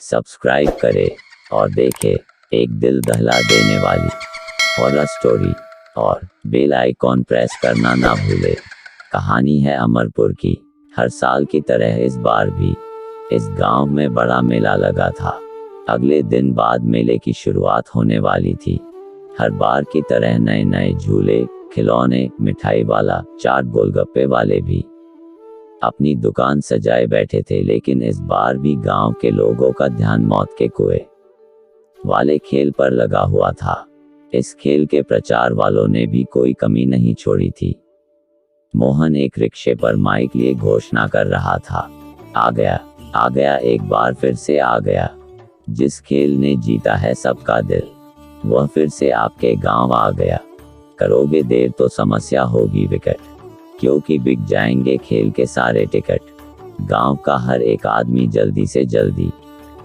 Subscribe करें और देखें एक दिल दहला देने वाली हॉरर स्टोरी, और बेल आइकॉन प्रेस करना ना भूलें। कहानी है अमरपुर की। हर साल की तरह इस बार भी इस गांव में बड़ा मेला लगा था। अगले दिन बाद मेले की शुरुआत होने वाली थी। हर बार की तरह नए नए झूले, खिलौने, मिठाई वाला, चाट, गोलगप्पे वाले भी अपनी दुकान सजाए बैठे थे। लेकिन इस बार भी गांव के लोगों का ध्यान मौत के कुएं वाले खेल पर लगा हुआ था। इस खेल के प्रचार वालों ने भी कोई कमी नहीं छोड़ी थी। मोहन एक रिक्शे पर माइक लिए घोषणा कर रहा था, आ गया, एक बार फिर से आ गया। जिस खेल ने जीता है सबका दिल, वह फिर से आपके गांव आ गया। करोगे देर तो समस्या होगी विकट, क्योंकि बिक जाएंगे खेल के सारे टिकट। गांव का हर एक आदमी जल्दी से जल्दी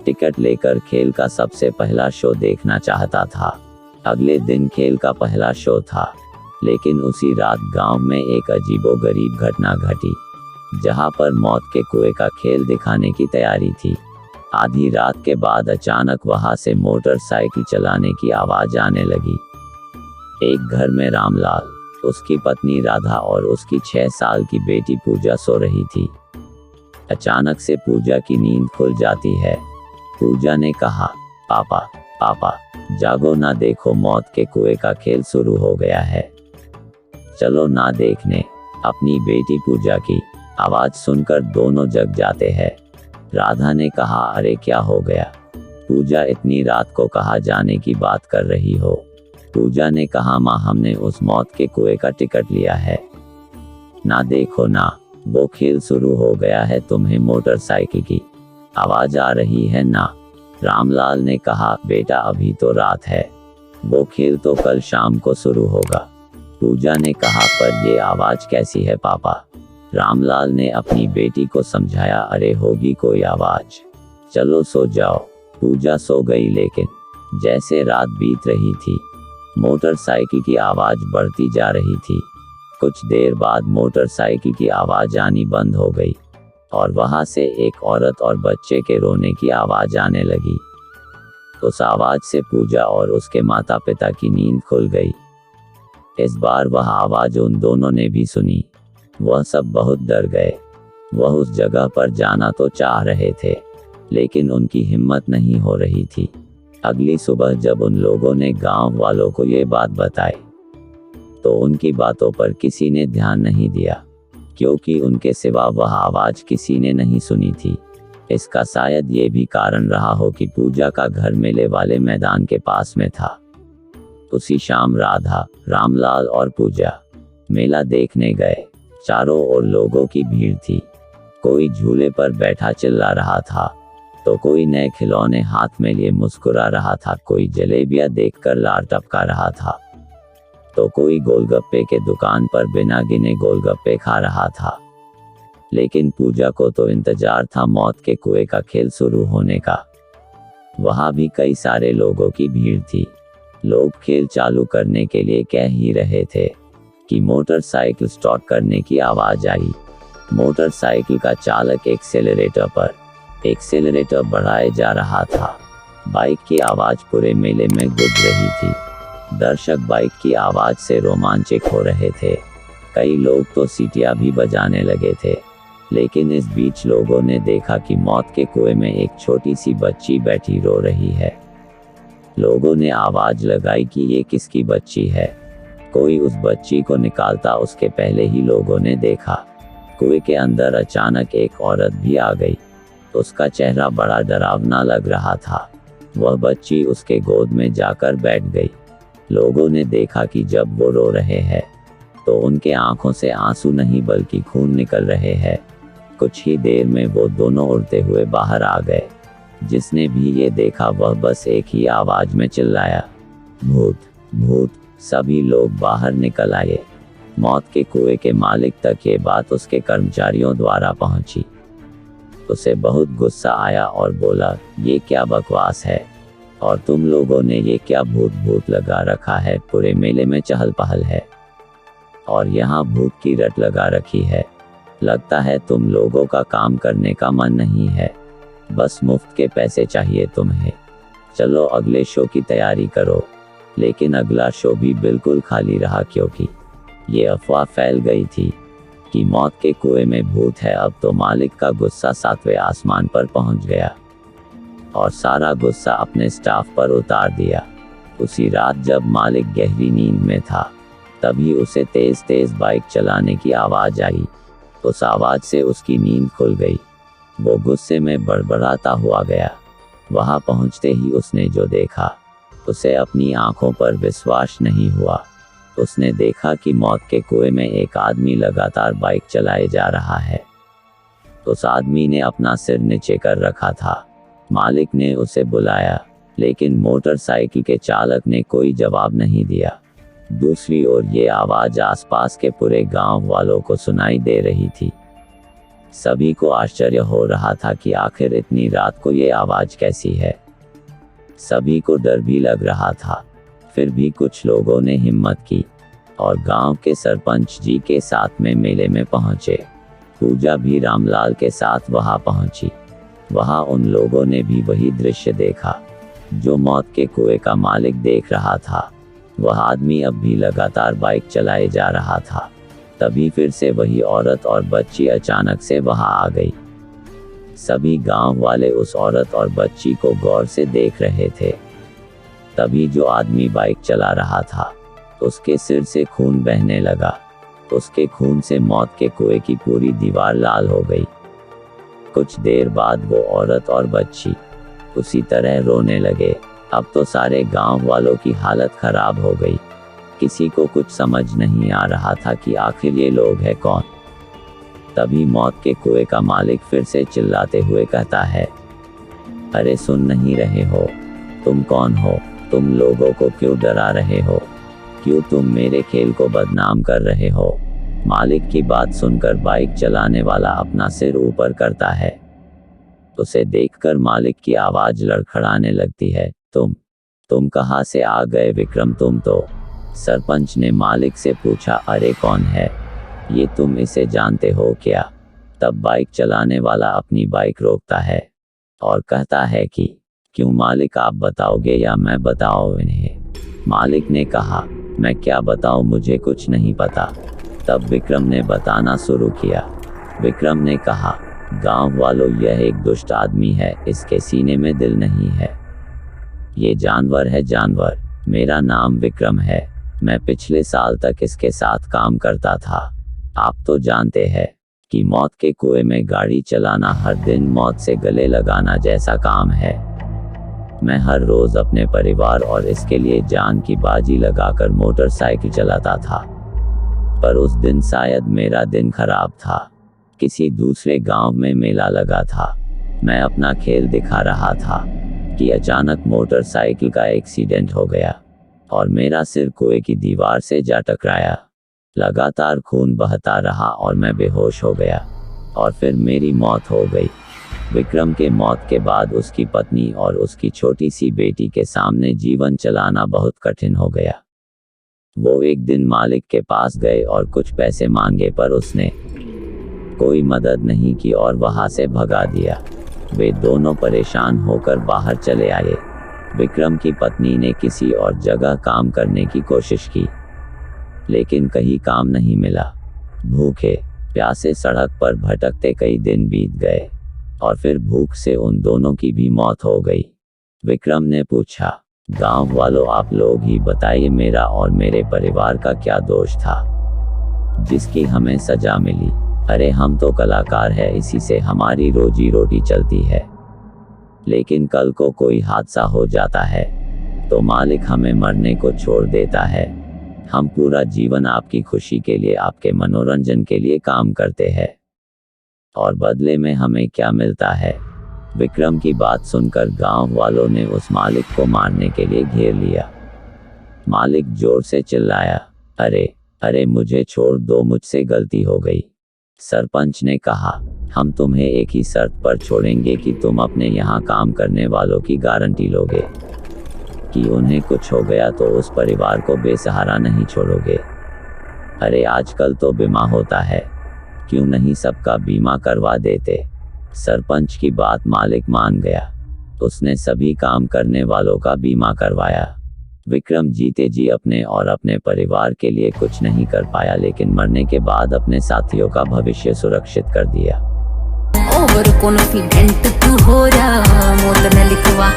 टिकट लेकर खेल का सबसे पहला शो देखना चाहता था। अगले दिन खेल का पहला शो था, लेकिन उसी रात गांव में एक अजीबोगरीब घटना घटी, जहां पर मौत के कुएं का खेल दिखाने की तैयारी थी। आधी रात के बाद अचानक वहां से मोटरसाइकिल चलाने की आवाज आने लगी। एक घर में रामलाल, उसकी पत्नी राधा और उसकी 6 साल की बेटी पूजा सो रही थी। अचानक से पूजा की नींद खुल जाती है। पूजा ने कहा, पापा जागो ना, देखो मौत के कुएं का खेल शुरू हो गया है, चलो ना देखने। अपनी बेटी पूजा की आवाज सुनकर दोनों जग जाते हैं। राधा ने कहा, अरे क्या हो गया पूजा, इतनी रात को कहाँ जाने की बात कर रही हो? पूजा ने कहा, माँ हमने उस मौत के कुएं का टिकट लिया है, ना देखो ना, वो खेल शुरू हो गया है, तुम्हें मोटरसाइकिल की आवाज आ रही है ना? रामलाल ने कहा, बेटा अभी तो रात है, वो खेल तो कल शाम को शुरू होगा। पूजा ने कहा, पर ये आवाज कैसी है पापा? रामलाल ने अपनी बेटी को समझाया, अरे होगी कोई आवाज, चलो सो जाओ। पूजा सो गई, लेकिन जैसे रात बीत रही थी, मोटरसाइकिल की आवाज बढ़ती जा रही थी। कुछ देर बाद मोटरसाइकिल की आवाज आनी बंद हो गई और वहां से एक औरत और बच्चे के रोने की आवाज आने लगी। उस आवाज से पूजा और उसके माता पिता की नींद खुल गई। इस बार वह आवाज उन दोनों ने भी सुनी। वह सब बहुत डर गए। वह उस जगह पर जाना तो चाह रहे थे, लेकिन उनकी हिम्मत नहीं हो रही थी। अगली सुबह जब उन लोगों ने गांव वालों को ये बात बताई, तो उनकी बातों पर किसी ने ध्यान नहीं दिया, क्योंकि उनके सिवा वह आवाज किसी ने नहीं सुनी थी। इसका शायद ये भी कारण रहा हो कि पूजा का घर मेले वाले मैदान के पास में था। उसी शाम राधा, रामलाल और पूजा मेला देखने गए। चारों ओर लोगों की भीड़ थी। कोई झूले पर बैठा चिल्ला रहा था, तो कोई नए खिलौने हाथ में लिए मुस्कुरा रहा था, कोई जलेबियां देखकर लार टपका रहा था, तो कोई गोलगप्पे के दुकान पर बिना गिने गोलगप्पे खा रहा था। लेकिन पूजा को तो इंतजार था मौत के कुएं का खेल शुरू होने का। वहां भी कई सारे लोगों की भीड़ थी। लोग खेल चालू करने के लिए कह ही रहे थे कि मोटरसाइकिल स्टार्ट करने की आवाज आई। मोटरसाइकिल का चालक एक्सेलरेटर बढ़ाए जा रहा था। बाइक की आवाज पूरे मेले में गूंज रही थी। दर्शक बाइक की आवाज से रोमांचित हो रहे थे। कई लोग तो सीटियां भी बजाने लगे थे। लेकिन इस बीच लोगों ने देखा कि मौत के कुएं में एक छोटी सी बच्ची बैठी रो रही है। लोगों ने आवाज लगाई कि ये किसकी बच्ची है? कोई उस बच्ची को निकालता, उसके पहले ही लोगों ने देखा कुएं के अंदर अचानक एक औरत भी आ गई। उसका चेहरा बड़ा डरावना लग रहा था। वह बच्ची उसके गोद में जाकर बैठ गई। लोगों ने देखा कि जब वो रो रहे हैं, तो उनके आंखों से आंसू नहीं बल्कि खून निकल रहे हैं। कुछ ही देर में वो दोनों उड़ते हुए बाहर आ गए। जिसने भी ये देखा वह बस एक ही आवाज में चिल्लाया, भूत भूत। सभी लोग बाहर निकल आए। मौत के कुएं के मालिक तक ये बात उसके कर्मचारियों द्वारा पहुंची। उसे बहुत गुस्सा आया और बोला, ये क्या बकवास है, और तुम लोगों ने ये क्या भूत भूत लगा रखा है? पूरे मेले में चहल पहल है और यहाँ भूत की रट लगा रखी है। लगता है तुम लोगों का काम करने का मन नहीं है। बस मुफ्त के पैसे चाहिए तुम्हें। चलो अगले शो की तैयारी करो। लेकिन अगला शो भी बिल्कुल खाली रहा, क्योंकि ये अफवाह फैल गई थी कि मौत के कुएं में भूत है। अब तो मालिक का गुस्सा 7वें आसमान पर पहुंच गया और सारा गुस्सा अपने स्टाफ पर उतार दिया। उसी रात जब मालिक गहरी नींद में था, तभी उसे तेज तेज बाइक चलाने की आवाज़ आई। उस आवाज़ से उसकी नींद खुल गई। वो गुस्से में बड़बड़ाता हुआ गया। वहाँ पहुँचते ही उसने जो देखा, उसे अपनी आंखों पर विश्वास नहीं हुआ। उसने देखा कि मौत के कुएं में एक आदमी लगातार बाइक चलाए जा रहा है। उस आदमी ने अपना सिर नीचे कर रखा था। मालिक ने उसे बुलाया, लेकिन मोटरसाइकिल के चालक ने कोई जवाब नहीं दिया। दूसरी ओर ये आवाज़ आसपास के पूरे गांव वालों को सुनाई दे रही थी। सभी को आश्चर्य हो रहा था कि आखिर इतनी रात को ये आवाज़ कैसी है। सभी को डर भी लग रहा था। फिर भी कुछ लोगों ने हिम्मत की और गांव के सरपंच जी के साथ में मेले में पहुंचे। पूजा भी रामलाल के साथ वहां पहुंची। वहां उन लोगों ने भी वही दृश्य देखा जो मौत के कुएं का मालिक देख रहा था। वह आदमी अब भी लगातार बाइक चलाए जा रहा था। तभी फिर से वही औरत और बच्ची अचानक से वहां आ गई। सभी गांव वाले उस औरत और बच्ची को गौर से देख रहे थे। तभी जो आदमी बाइक चला रहा था, उसके सिर से खून बहने लगा। उसके खून से मौत के कुएं की पूरी दीवार लाल हो गई। कुछ देर बाद वो औरत और बच्ची उसी तरह रोने लगे। अब तो सारे गांव वालों की हालत खराब हो गई। किसी को कुछ समझ नहीं आ रहा था कि आखिर ये लोग हैं कौन। तभी मौत के कुएं का मालिक फिर से चिल्लाते हुए कहता है, अरे सुन नहीं रहे हो? तुम कौन हो? तुम लोगों को क्यों डरा रहे हो? क्यों तुम मेरे खेल को बदनाम कर रहे हो? मालिक की बात सुनकर बाइक चलाने वाला अपना सिर ऊपर करता है। उसे देखकर मालिक की आवाज लड़खड़ाने लगती है, तुम कहाँ से आ गए विक्रम? तुम तो। सरपंच ने मालिक से पूछा, अरे कौन है ये? तुम इसे जानते हो क्या? तब बाइक चलाने वाला अपनी बाइक रोकता है और कहता है कि क्यों मालिक, आप बताओगे या मैं बताऊं इन्हें? मालिक ने कहा, मैं क्या बताऊं, मुझे कुछ नहीं पता। तब विक्रम ने बताना शुरू किया। विक्रम ने कहा, गांव वालों, यह एक दुष्ट आदमी है। इसके सीने में दिल नहीं है। ये जानवर है, जानवर। मेरा नाम विक्रम है। मैं पिछले साल तक इसके साथ काम करता था। आप तो जानते हैं कि मौत के कुएं में गाड़ी चलाना हर दिन मौत से गले लगाना जैसा काम है। मैं हर रोज अपने परिवार और इसके लिए जान की बाजी लगाकर मोटरसाइकिल चलाता था। पर उस दिन शायद मेरा दिन खराब था। किसी दूसरे गांव में मेला लगा था। मैं अपना खेल दिखा रहा था कि अचानक मोटरसाइकिल का एक्सीडेंट हो गया और मेरा सिर कुएं की दीवार से जा टकराया। लगातार खून बहता रहा और मैं बेहोश हो गया और फिर मेरी मौत हो गई। विक्रम के मौत के बाद उसकी पत्नी और उसकी छोटी सी बेटी के सामने जीवन चलाना बहुत कठिन हो गया। वो एक दिन मालिक के पास गए और कुछ पैसे मांगे, पर उसने कोई मदद नहीं की और वहां से भगा दिया। वे दोनों परेशान होकर बाहर चले आए। विक्रम की पत्नी ने किसी और जगह काम करने की कोशिश की, लेकिन कहीं काम नहीं मिला। भूखे प्यासे सड़क पर भटकते कई दिन बीत गए और फिर भूख से उन दोनों की भी मौत हो गई। विक्रम ने पूछा, गांव वालों, आप लोग ही बताइए, मेरा और मेरे परिवार का क्या दोष था जिसकी हमें सजा मिली? अरे हम तो कलाकार हैं, इसी से हमारी रोजी रोटी चलती है। लेकिन कल को कोई हादसा हो जाता है तो मालिक हमें मरने को छोड़ देता है। हम पूरा जीवन आपकी खुशी के लिए, आपके मनोरंजन के लिए काम करते हैं, और बदले में हमें क्या मिलता है? विक्रम की बात सुनकर गांव वालों ने उस मालिक को मारने के लिए घेर लिया। मालिक जोर से चिल्लाया, अरे अरे मुझे छोड़ दो, मुझसे गलती हो गई। सरपंच ने कहा, हम तुम्हें एक ही शर्त पर छोड़ेंगे कि तुम अपने यहाँ काम करने वालों की गारंटी लोगे कि उन्हें कुछ हो गया तो उस परिवार को बेसहारा नहीं छोड़ोगे। अरे आजकल तो बीमा होता है, क्यों नहीं सबका बीमा करवा देते? सरपंच की बात मालिक मान गया। उसने सभी काम करने वालों का बीमा करवाया। विक्रम जीते जी अपने और अपने परिवार के लिए कुछ नहीं कर पाया, लेकिन मरने के बाद अपने साथियों का भविष्य सुरक्षित कर दिया। ओवर कॉन्फिडेंट तू हो रहा, मौत न लिखवा।